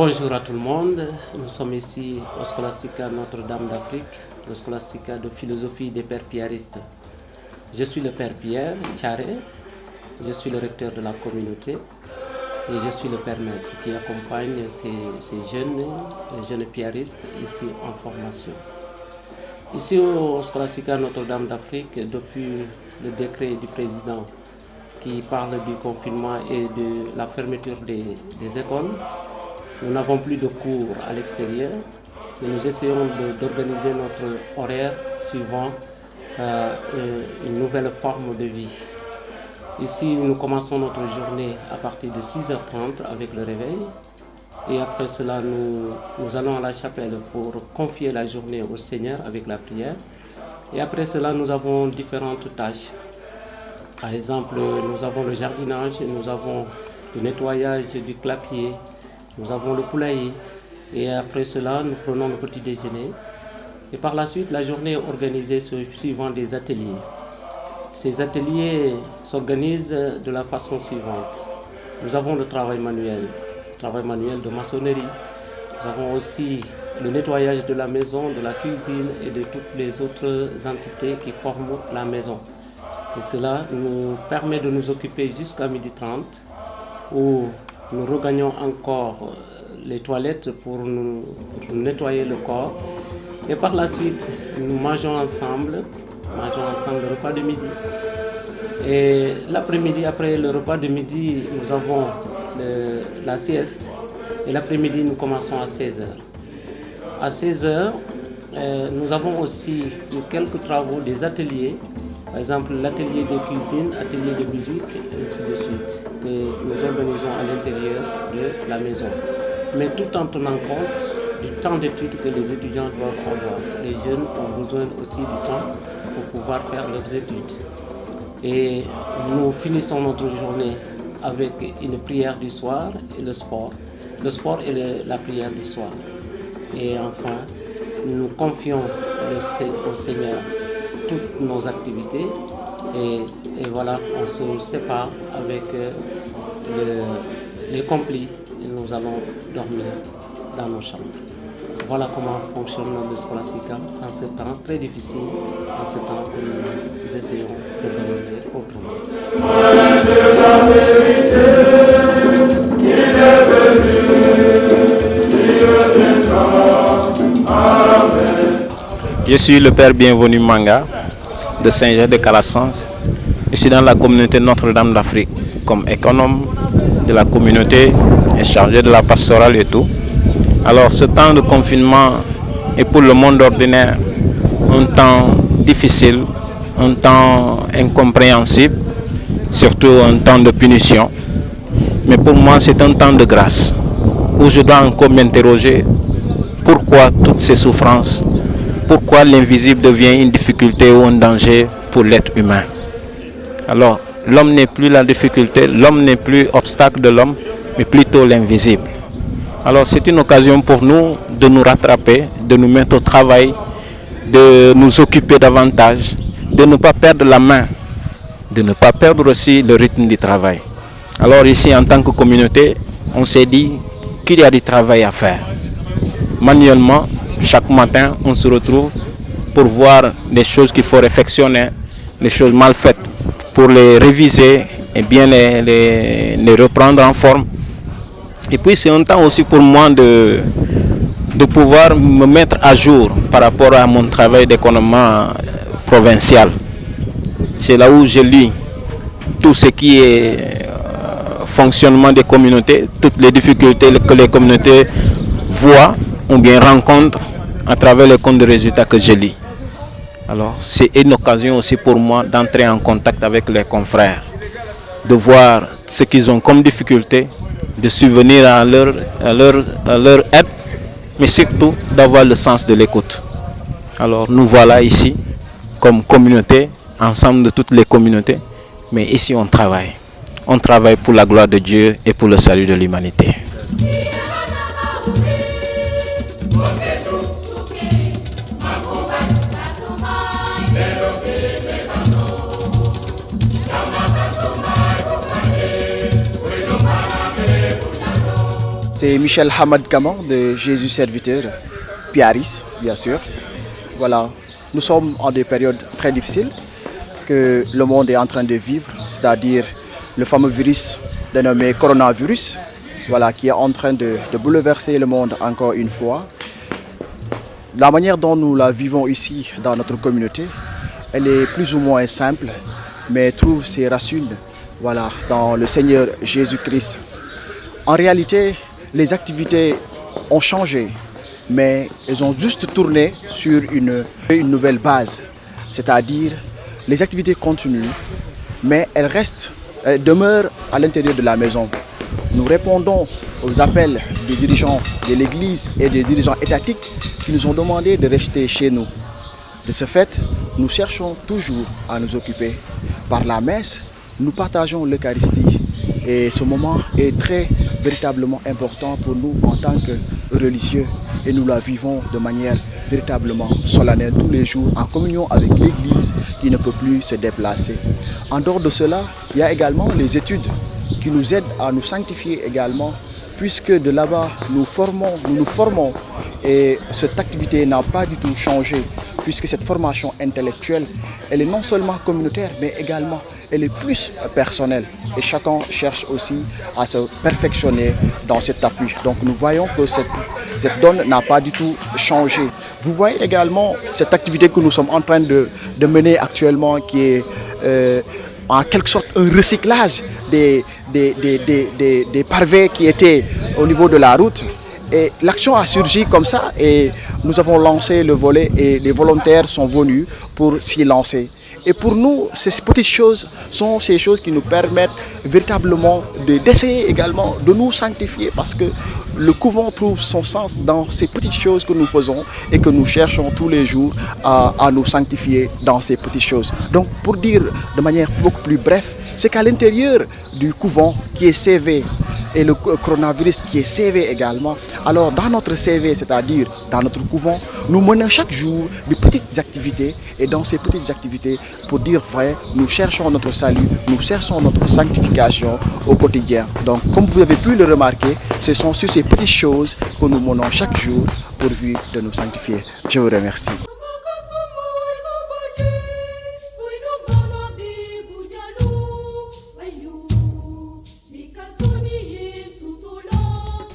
Bonjour à tout le monde, nous sommes ici au Scholastica Notre-Dame d'Afrique, le Scholastica de philosophie des Pères Pierristes. Je suis le Père Pierre Thiaré, je suis le recteur de la communauté et je suis le Père Maître qui accompagne ces jeunes pierristes ici en formation. Ici au Scholastica Notre-Dame d'Afrique, depuis le décret du président qui parle du confinement et de la fermeture des écoles, nous n'avons plus de cours à l'extérieur, mais nous essayons d'organiser notre horaire suivant une nouvelle forme de vie. Ici, nous commençons notre journée à partir de 6h30 avec le réveil. Et après cela, nous allons à la chapelle pour confier la journée au Seigneur avec la prière. Et après cela, nous avons différentes tâches. Par exemple, nous avons le jardinage, nous avons le nettoyage du clapier, nous avons le poulailler. Et après cela, nous prenons le petit déjeuner. Et par la suite, la journée est organisée suivant des ateliers. Ces ateliers s'organisent de la façon suivante. Nous avons le travail manuel de maçonnerie. Nous avons aussi le nettoyage de la maison, de la cuisine et de toutes les autres entités qui forment la maison. Et cela nous permet de nous occuper jusqu'à 12h30 où nous regagnons encore les toilettes pour nous nettoyer le corps. Et par la suite, nous mangeons ensemble le repas de midi. Et l'après-midi, après le repas de midi, nous avons la sieste. Et l'après-midi, nous commençons à 16h. À 16h, nous avons aussi quelques travaux, des ateliers. Par exemple, l'atelier de cuisine, atelier de musique, et ainsi de suite, que nous organisons à l'intérieur de la maison. Mais tout en tenant compte du temps d'études que les étudiants doivent avoir. Les jeunes ont besoin aussi du temps pour pouvoir faire leurs études. Et nous finissons notre journée avec une prière du soir et le sport. Le sport et la prière du soir. Et enfin, nous confions au Seigneur toutes nos activités et voilà, on se sépare avec les complis et nous allons dormir dans nos chambres. Voilà comment fonctionne le Scholastica en ce temps très difficile, en ce temps que nous essayons d'organiser autrement. Je suis le Père Bienvenu Manga de Saint-Jean de Calassens. Je suis dans la communauté Notre-Dame d'Afrique comme économe de la communauté et chargé de la pastorale et tout. Alors ce temps de confinement est pour le monde ordinaire un temps difficile, un temps incompréhensible, surtout un temps de punition. Mais pour moi c'est un temps de grâce où je dois encore m'interroger pourquoi toutes ces souffrances. Pourquoi l'invisible devient une difficulté ou un danger pour l'être humain? Alors, l'homme n'est plus la difficulté, l'homme n'est plus obstacle de l'homme, mais plutôt l'invisible. Alors, c'est une occasion pour nous de nous rattraper, de nous mettre au travail, de nous occuper davantage, de ne pas perdre la main, de ne pas perdre aussi le rythme du travail. Alors ici, en tant que communauté, on s'est dit qu'il y a du travail à faire. Manuellement, chaque matin, on se retrouve pour voir les choses qu'il faut réfectionner, les choses mal faites, pour les réviser et bien les reprendre en forme. Et puis c'est un temps aussi pour moi de pouvoir me mettre à jour par rapport à mon travail d'économie provincial. C'est là où je lis tout ce qui est fonctionnement des communautés, toutes les difficultés que les communautés voient ou bien rencontrent à travers les comptes de résultats que je lis. Alors c'est une occasion aussi pour moi d'entrer en contact avec les confrères, de voir ce qu'ils ont comme difficulté, de subvenir à leur aide, mais surtout d'avoir le sens de l'écoute. Alors nous voilà ici comme communauté, ensemble de toutes les communautés, mais ici on travaille. On travaille pour la gloire de Dieu et pour le salut de l'humanité. C'est Michel Hamad Kaman de Jésus Serviteur, Piaris, bien sûr. Voilà, nous sommes en des périodes très difficiles que le monde est en train de vivre, c'est-à-dire le fameux virus dénommé coronavirus, voilà, qui est en train de bouleverser le monde encore une fois. La manière dont nous la vivons ici dans notre communauté, elle est plus ou moins simple, mais trouve ses racines, voilà, dans le Seigneur Jésus-Christ. En réalité, les activités ont changé, mais elles ont juste tourné sur une nouvelle base. C'est-à-dire, les activités continuent, mais elles demeurent à l'intérieur de la maison. Nous répondons aux appels des dirigeants de l'Église et des dirigeants étatiques qui nous ont demandé de rester chez nous. De ce fait, nous cherchons toujours à nous occuper. Par la messe, nous partageons l'Eucharistie et ce moment est véritablement important pour nous en tant que religieux et nous la vivons de manière véritablement solennelle tous les jours en communion avec l'Église qui ne peut plus se déplacer. En dehors de cela, il y a également les études qui nous aident à nous sanctifier également, puisque de là-bas nous nous formons et cette activité n'a pas du tout changé, puisque cette formation intellectuelle, elle est non seulement communautaire, mais également elle est plus personnelle et chacun cherche aussi à se perfectionner dans cet appui. Donc nous voyons que cette donne n'a pas du tout changé. Vous voyez également cette activité que nous sommes en train de mener actuellement qui est en quelque sorte un recyclage des pavés qui étaient au niveau de la route. Et l'action a surgi comme ça et nous avons lancé le volet et les volontaires sont venus pour s'y lancer. Et pour nous, ces petites choses sont ces choses qui nous permettent véritablement d'essayer également de nous sanctifier parce que le couvent trouve son sens dans ces petites choses que nous faisons et que nous cherchons tous les jours à nous sanctifier dans ces petites choses. Donc pour dire de manière beaucoup plus brève, c'est qu'à l'intérieur du couvent qui est CV et le coronavirus qui est CV également, alors dans notre CV, c'est-à-dire dans notre couvent, nous menons chaque jour de petites activités et dans ces petites activités, pour dire vrai, nous cherchons notre salut, nous cherchons notre sanctification au quotidien. Donc comme vous avez pu le remarquer, ce sont sur ces petites choses que nous menons chaque jour pourvu de nous sanctifier. Je vous remercie.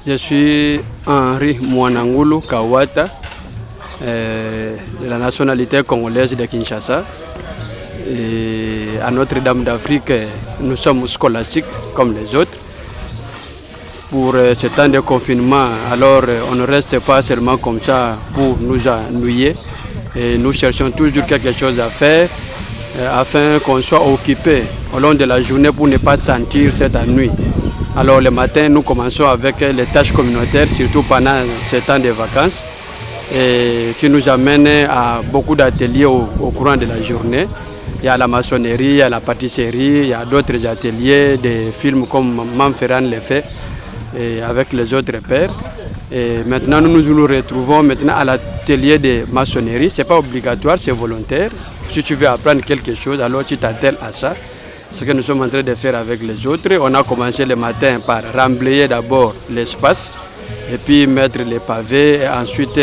Je suis Henri Mwanangulu Kawata, de la nationalité congolaise de Kinshasa. Et à Notre-Dame d'Afrique, nous sommes scolastiques comme les autres. Pour ce temps de confinement, alors on ne reste pas seulement comme ça pour nous ennuyer. Et nous cherchons toujours quelque chose à faire afin qu'on soit occupé au long de la journée pour ne pas sentir cette ennui. Alors le matin, nous commençons avec les tâches communautaires, surtout pendant ces temps de vacances, et qui nous amènent à beaucoup d'ateliers au courant de la journée. Il y a la maçonnerie, il y a la pâtisserie, il y a d'autres ateliers, des films comme Manferran le fait, et avec les autres pères. Et maintenant, nous nous retrouvons maintenant à l'atelier de maçonnerie. Ce n'est pas obligatoire, c'est volontaire. Si tu veux apprendre quelque chose, alors tu t'attelles à ça. Ce que nous sommes en train de faire avec les autres. On a commencé le matin par remblayer d'abord l'espace et puis mettre les pavés et ensuite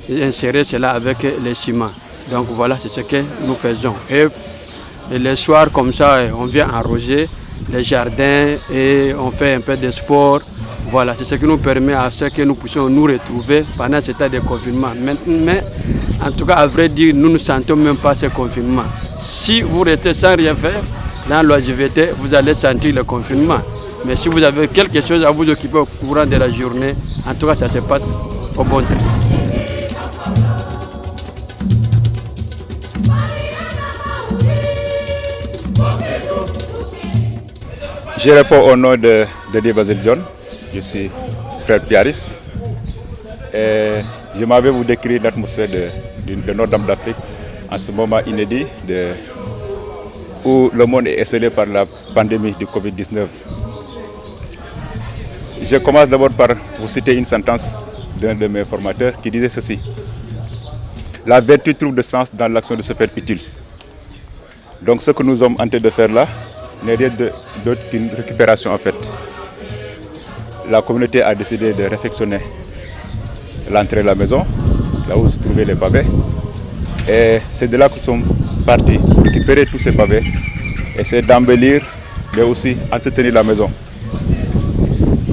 insérer cela avec les ciments. Donc voilà, c'est ce que nous faisons. Et les soirs comme ça, on vient arroser les jardins et on fait un peu de sport. Voilà, c'est ce qui nous permet à ce que nous puissions nous retrouver pendant cet état de confinement. Mais en tout cas, à vrai dire, nous ne sentons même pas ce confinement. Si vous restez sans rien faire, dans l'oisiveté, vous allez sentir le confinement. Mais si vous avez quelque chose à vous occuper au courant de la journée, en tout cas, ça se passe au bon temps. Je réponds au nom de Didier Basile John. Je suis frère Piaris. Et je m'avais vous décrire l'atmosphère de Notre-Dame d'Afrique en ce moment inédit où le monde est esselé par la pandémie du Covid-19. Je commence d'abord par vous citer une sentence d'un de mes formateurs qui disait ceci. La vertu trouve de sens dans l'action de se faire utile. Donc ce que nous sommes en train de faire là n'est rien d'autre qu'une récupération en fait. la communauté a décidé de réfectionner l'entrée de la maison, là où se trouvaient les pavés. Et c'est de là que nous sommes partis pour récupérer tous ces pavés, essayer d'embellir, mais aussi entretenir la maison.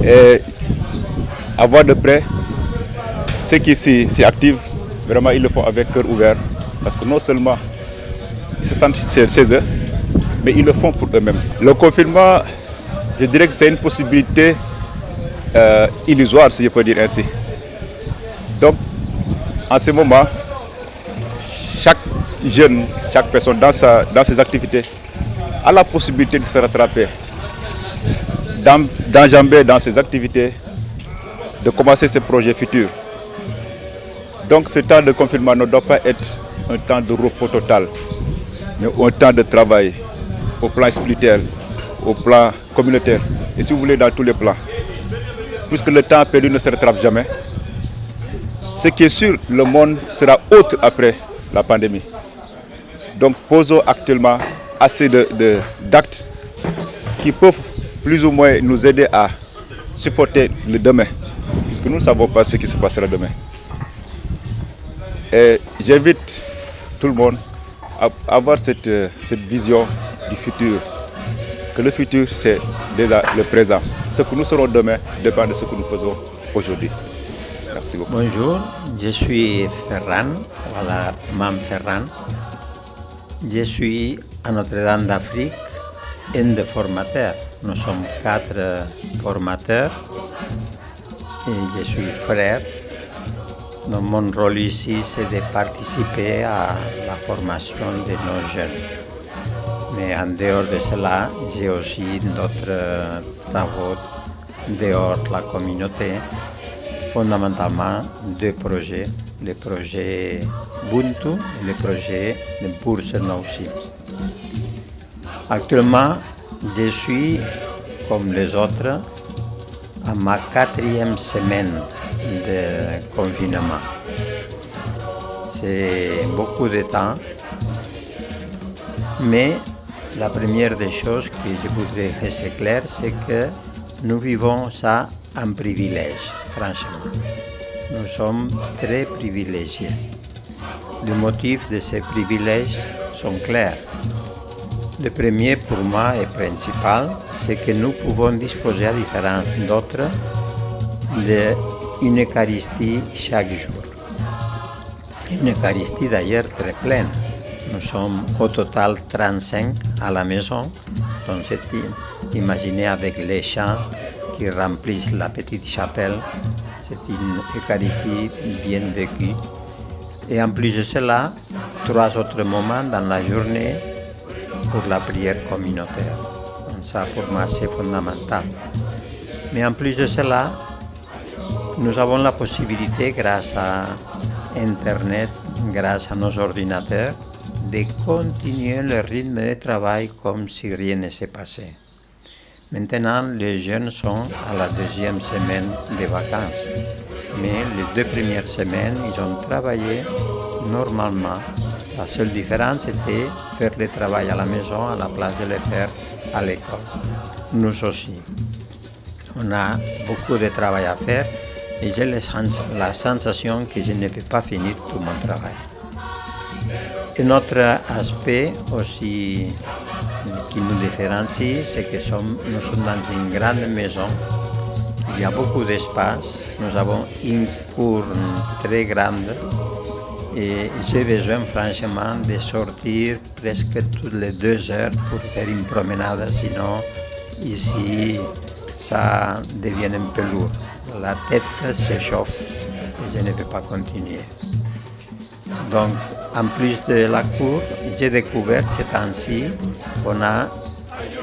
Et à voir de près, ceux qui s'y activent, vraiment ils le font avec cœur ouvert, parce que non seulement ils se sentent chez eux, mais ils le font pour eux-mêmes. Le confinement, je dirais que c'est une possibilité illusoire, si je peux dire ainsi. Donc, en ce moment, chaque jeune, chaque personne dans ses activités a la possibilité de se rattraper, d'enjamber dans ses activités, de commencer ses projets futurs. Donc ce temps de confinement ne doit pas être un temps de repos total, mais un temps de travail au plan spirituel, au plan communautaire, et si vous voulez dans tous les plans. Puisque le temps perdu ne se rattrape jamais. Ce qui est sûr, le monde sera autre après la pandémie. Donc posons actuellement assez d'actes qui peuvent plus ou moins nous aider à supporter le demain, puisque nous ne savons pas ce qui se passera demain. Et j'invite tout le monde à avoir cette vision du futur, que le futur c'est déjà le présent. Ce que nous serons demain dépend de ce que nous faisons aujourd'hui. Merci beaucoup. Bonjour, je suis Ferran, voilà, Mam Ferran. Je suis à Notre-Dame d'Afrique, un des formateurs. Nous sommes 4 formateurs et je suis frère. Donc, mon rôle ici, c'est de participer à la formation de nos jeunes. Mais en dehors de cela, j'ai aussi d'autres travaux dehors de la communauté. Fondamentalement 2 projets, le projet Ubuntu et le projet de Bourse Nouci. Actuellement, je suis, comme les autres, à ma 4e semaine de confinement. C'est beaucoup de temps, mais la première des choses que je voudrais laisser clair, c'est que nous vivons ça en privilège, franchement. Nous sommes très privilégiés. Les motifs de ces privilèges sont clairs. Le premier pour moi et principal, c'est que nous pouvons disposer, à différence d'autres, d'une Eucharistie chaque jour. Une Eucharistie d'ailleurs très pleine. Nous sommes au total 35 à la maison. Donc imaginez avec les chants qui remplissent la petite chapelle. C'est une Eucharistie bien vécue. Et en plus de cela, 3 autres moments dans la journée pour la prière communautaire. Donc ça, pour moi, c'est fondamental. Mais en plus de cela, nous avons la possibilité, grâce à Internet, grâce à nos ordinateurs, de continuer le rythme de travail comme si rien ne s'est passé. Maintenant, les jeunes sont à la 2e semaine de vacances. Mais les 2 premières semaines, ils ont travaillé normalement. La seule différence était faire le travail à la maison à la place de le faire à l'école. Nous aussi. On a beaucoup de travail à faire et j'ai la sensation que je ne peux pas finir tout mon travail. Un autre aspect aussi qui nous différencie, c'est que nous sommes dans une grande maison. Il y a beaucoup d'espace. Nous avons une cour très grande. Et j'ai besoin franchement de sortir presque toutes les 2 heures pour faire une promenade, sinon ici ça devient un peu lourd. La tête s'échauffe et je ne peux pas continuer. Donc en plus de la cour, j'ai découvert ces temps-ci qu'on a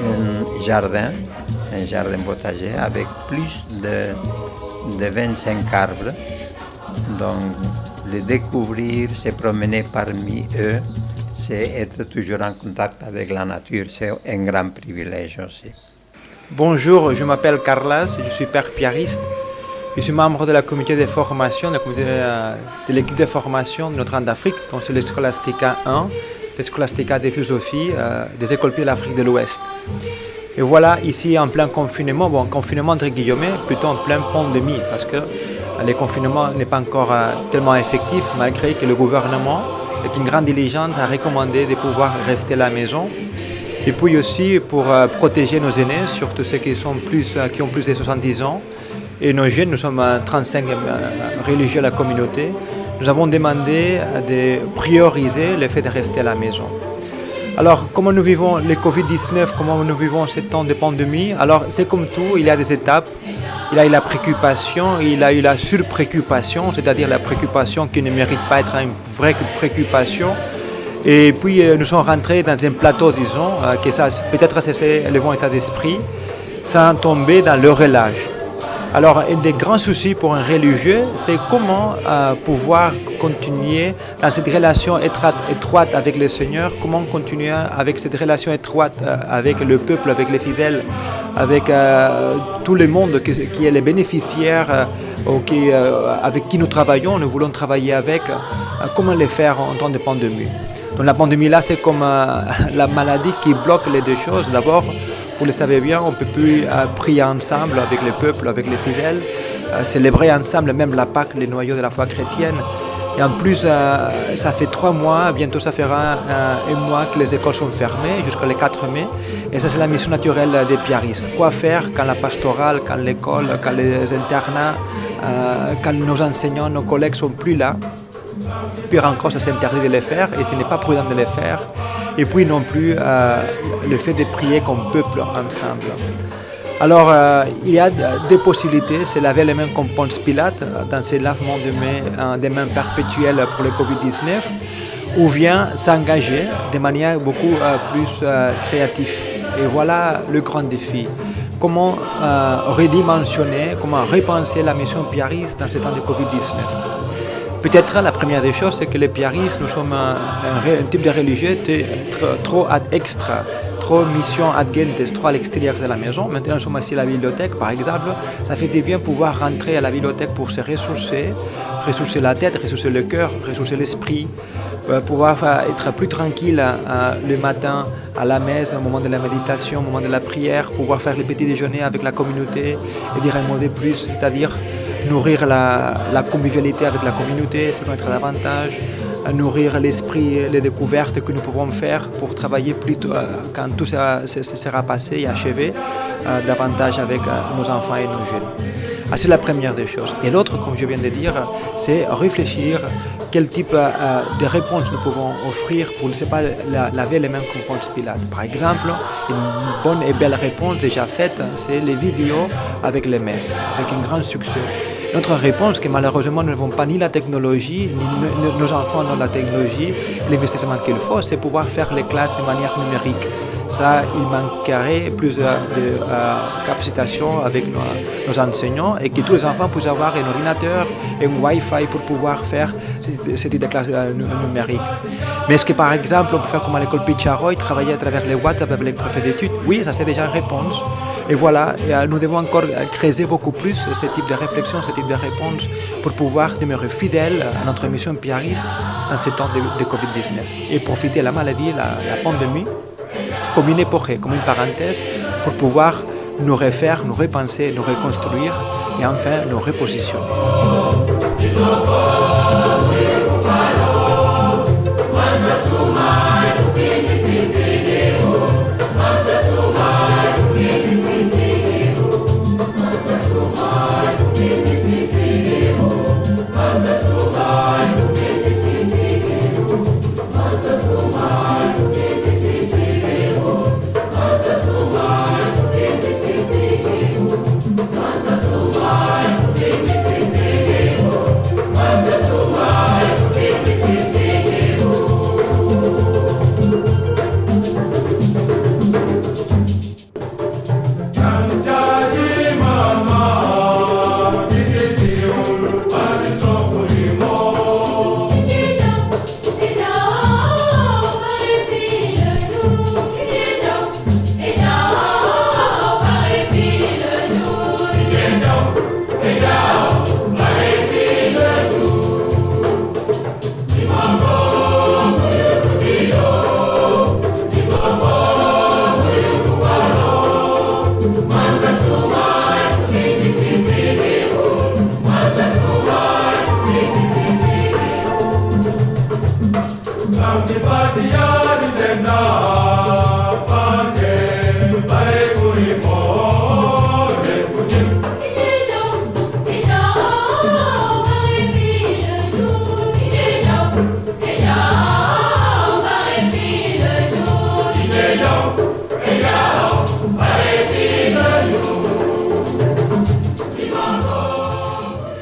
un jardin potager avec plus de 25 arbres. Donc les découvrir, se promener parmi eux, c'est être toujours en contact avec la nature, c'est un grand privilège aussi. Bonjour, je m'appelle Carlas, je suis père piariste. Je suis membre de la communauté de formation, de l'équipe de formation de Notre-Dame d'Afrique, donc c'est le Scholastica 1, le Scholastica de philosophie des écoles pieds de l'Afrique de l'Ouest. Et voilà, ici en plein confinement, bon, confinement entre guillemets, plutôt en plein pandémie, parce que le confinement n'est pas encore tellement effectif, malgré que le gouvernement, avec une grande diligence, a recommandé de pouvoir rester à la maison. Et puis aussi pour protéger nos aînés, surtout ceux qui ont plus de 70 ans. Et nos jeunes, nous sommes 35 religieux à la communauté, nous avons demandé de prioriser le fait de rester à la maison. Alors, comment nous vivons le Covid-19, comment nous vivons ce temps de pandémie? Alors, c'est comme tout, il y a des étapes. Il a eu la préoccupation, il a eu la surpréoccupation, c'est-à-dire la préoccupation qui ne mérite pas d'être une vraie préoccupation. Et puis, nous sommes rentrés dans un plateau, disons, que ça, peut-être c'est le bon état d'esprit, sans tomber dans le relâche. Alors, un des grands soucis pour un religieux, c'est comment pouvoir continuer dans cette relation étroite avec le Seigneur, comment continuer avec cette relation étroite avec le peuple, avec les fidèles, avec tout le monde qui est les bénéficiaires, avec qui nous travaillons, nous voulons travailler avec, comment le faire en temps de pandémie. Donc la pandémie là, c'est comme la maladie qui bloque les deux choses. D'abord, vous le savez bien, on ne peut plus prier ensemble avec le peuple, avec les fidèles, célébrer ensemble même la Pâque, les noyaux de la foi chrétienne. Et en plus, ça fait 3 mois, bientôt ça fera un mois que les écoles sont fermées, jusqu'au 4 mai. Et ça, c'est la mission naturelle des piaristes. Quoi faire quand la pastorale, quand l'école, quand les internats, quand nos enseignants, nos collègues ne sont plus là? Pire encore, ça s'interdit de les faire et ce n'est pas prudent de les faire. Et puis non plus le fait de prier comme peuple ensemble. Alors, il y a deux possibilités, c'est laver les mains comme Ponce Pilate dans ces lavements des mains perpétuels pour le Covid-19, ou bien s'engager de manière beaucoup plus créative. Et voilà le grand défi. Comment redimensionner, comment repenser la mission piariste dans ce temps de Covid-19. Peut-être la première des choses, c'est que les piaristes, nous sommes un type de religieux trop ad extra, trop mission ad gentes, trop à l'extérieur de la maison. Maintenant, nous sommes assis à la bibliothèque, par exemple. Ça fait du bien pouvoir rentrer à la bibliothèque pour se ressourcer la tête, ressourcer le cœur, ressourcer l'esprit, pouvoir être plus tranquille le matin à la messe, au moment de la méditation, au moment de la prière, pouvoir faire le petit déjeuner avec la communauté et dire un mot de plus, c'est-à-dire nourrir la convivialité avec la communauté, se connaître davantage, nourrir l'esprit, les découvertes que nous pouvons faire pour travailler plutôt quand tout ça sera passé et achevé, davantage avec nos enfants et nos jeunes. C'est la première des choses. Et l'autre, comme je viens de dire, c'est réfléchir quel type de réponse nous pouvons offrir pour ne pas laver les mains comme Ponce Pilate. Par exemple, une bonne et belle réponse déjà faite, c'est les vidéos avec les messes, avec un grand succès. Notre réponse, que malheureusement nous n'avons pas ni la technologie, ni nos enfants n'ont la technologie, l'investissement qu'il faut, c'est pouvoir faire les classes de manière numérique. Ça, il manquerait plus de capacitation avec nos enseignants et que tous les enfants puissent avoir un ordinateur et un Wi-Fi pour pouvoir faire ce type de classe numérique. Mais est-ce que par exemple, on peut faire comme à l'école Picharoy, travailler à travers les WhatsApp avec les profs d'études? Oui, ça c'est déjà une réponse. Et voilà, nous devons encore creuser beaucoup plus ce type de réflexion, ce type de réponse pour pouvoir demeurer fidèles à notre mission piariste dans ces temps de Covid-19 et profiter de la maladie, la pandémie, comme une époque, comme une parenthèse, pour pouvoir nous refaire, nous repenser, nous reconstruire et enfin nous repositionner.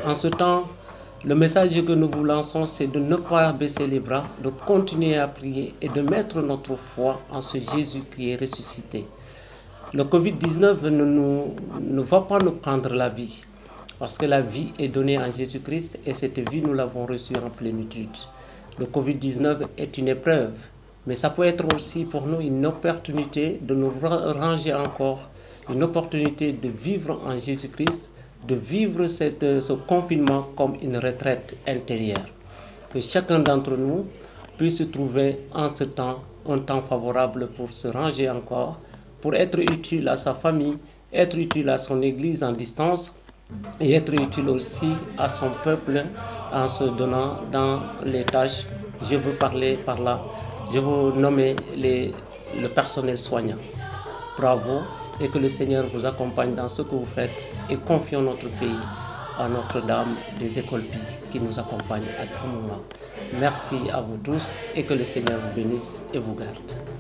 En ce temps, le message que nous vous lançons, c'est de ne pas baisser les bras, de continuer à prier et de mettre notre foi en ce Jésus qui est ressuscité. Le Covid-19 ne va pas nous prendre la vie, parce que la vie est donnée en Jésus-Christ et cette vie, nous l'avons reçue en plénitude. Le Covid-19 est une épreuve, mais ça peut être aussi pour nous une opportunité de nous ranger encore, une opportunité de vivre en Jésus-Christ, de vivre ce confinement comme une retraite intérieure. Que chacun d'entre nous puisse trouver en ce temps un temps favorable pour se ranger encore, pour être utile à sa famille, être utile à son église en distance et être utile aussi à son peuple en se donnant dans les tâches. Je veux parler par là, je veux nommer le personnel soignant. Bravo. Et que le Seigneur vous accompagne dans ce que vous faites et confions notre pays à Notre-Dame des Écoles Pie qui nous accompagne à tout moment. Merci à vous tous et que le Seigneur vous bénisse et vous garde.